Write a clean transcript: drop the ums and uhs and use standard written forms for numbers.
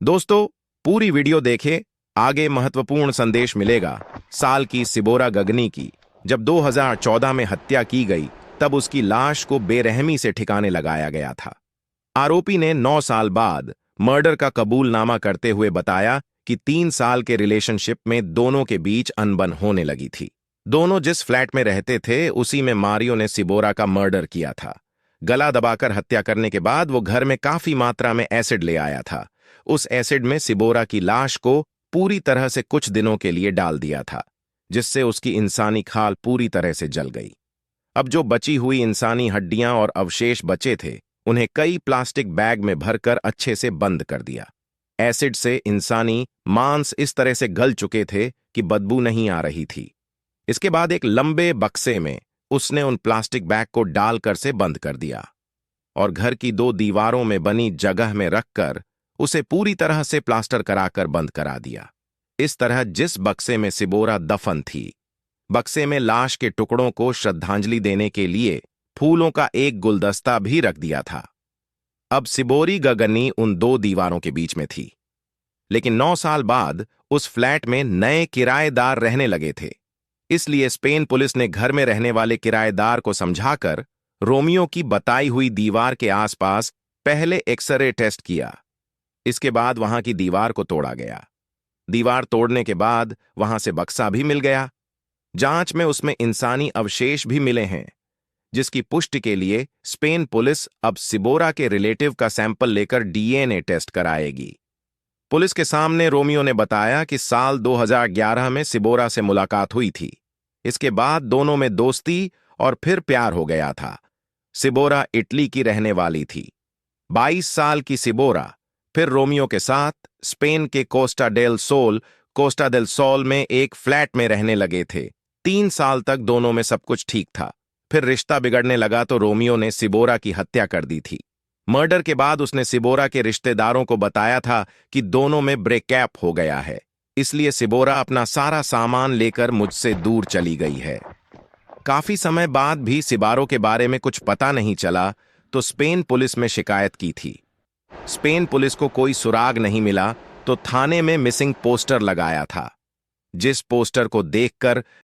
दोस्तों, पूरी वीडियो देखें, आगे महत्वपूर्ण संदेश मिलेगा। साल की सिबोरा गगनी की जब 2014 में हत्या की गई, तब उसकी लाश को बेरहमी से ठिकाने लगाया गया था। आरोपी ने 9 साल बाद मर्डर का कबूलनामा करते हुए बताया कि 3 साल के रिलेशनशिप में दोनों के बीच अनबन होने लगी थी। दोनों जिस फ्लैट में रहते थे, उसी में मारियो ने सिबोरा का मर्डर किया था। गला दबाकर हत्या करने के बाद वो घर में काफी मात्रा में एसिड ले आया था। उस एसिड में सिबोरा की लाश को पूरी तरह से कुछ दिनों के लिए डाल दिया था, जिससे उसकी इंसानी खाल पूरी तरह से जल गई। अब जो बची हुई इंसानी हड्डियां और अवशेष बचे थे, उन्हें कई प्लास्टिक बैग में भरकर अच्छे से बंद कर दिया। एसिड से इंसानी मांस इस तरह से गल चुके थे कि बदबू नहीं आ रही थी। इसके बाद एक लंबे बक्से में उसने उन प्लास्टिक बैग को डालकर से बंद कर दिया और घर की 2 दीवारों में बनी जगह में रखकर उसे पूरी तरह से प्लास्टर कराकर बंद करा दिया। इस तरह जिस बक्से में सिबोरा दफन थी, बक्से में लाश के टुकड़ों को श्रद्धांजलि देने के लिए फूलों का एक गुलदस्ता भी रख दिया था। अब सिबोरी गगनी उन 2 दीवारों के बीच में थी, लेकिन 9 साल बाद उस फ्लैट में नए किराएदार रहने लगे थे। इसलिए स्पेन पुलिस ने घर में रहने वाले किराएदार को समझाकर रोमियो की बताई हुई दीवार के आसपास पहले एक्सरे टेस्ट किया। इसके बाद वहां की दीवार को तोड़ा गया। दीवार तोड़ने के बाद वहां से बक्सा भी मिल गया। जांच में उसमें इंसानी अवशेष भी मिले हैं, जिसकी पुष्टि के लिए स्पेन पुलिस अब सिबोरा के रिलेटिव का सैंपल लेकर डीएनए टेस्ट कराएगी। पुलिस के सामने रोमियो ने बताया कि साल 2011 में सिबोरा से मुलाकात हुई थी। इसके बाद दोनों में दोस्ती और फिर प्यार हो गया था। सिबोरा इटली की रहने वाली थी। 22 साल की सिबोरा फिर रोमियो के साथ स्पेन के कोस्टा डेल सोल में एक फ्लैट में रहने लगे थे। 3 साल तक दोनों में सब कुछ ठीक था। फिर रिश्ता बिगड़ने लगा तो रोमियो ने सिबोरा की हत्या कर दी थी। मर्डर के बाद उसने सिबोरा के रिश्तेदारों को बताया था कि दोनों में ब्रेकअप हो गया है, इसलिए सिबोरा अपना सारा सामान लेकर मुझसे दूर चली गई है। काफी समय बाद भी सिबारो के बारे में कुछ पता नहीं चला तो स्पेन पुलिस में शिकायत की थी। स्पेन पुलिस को कोई सुराग नहीं मिला तो थाने में मिसिंग पोस्टर लगाया था। जिस पोस्टर को देखकर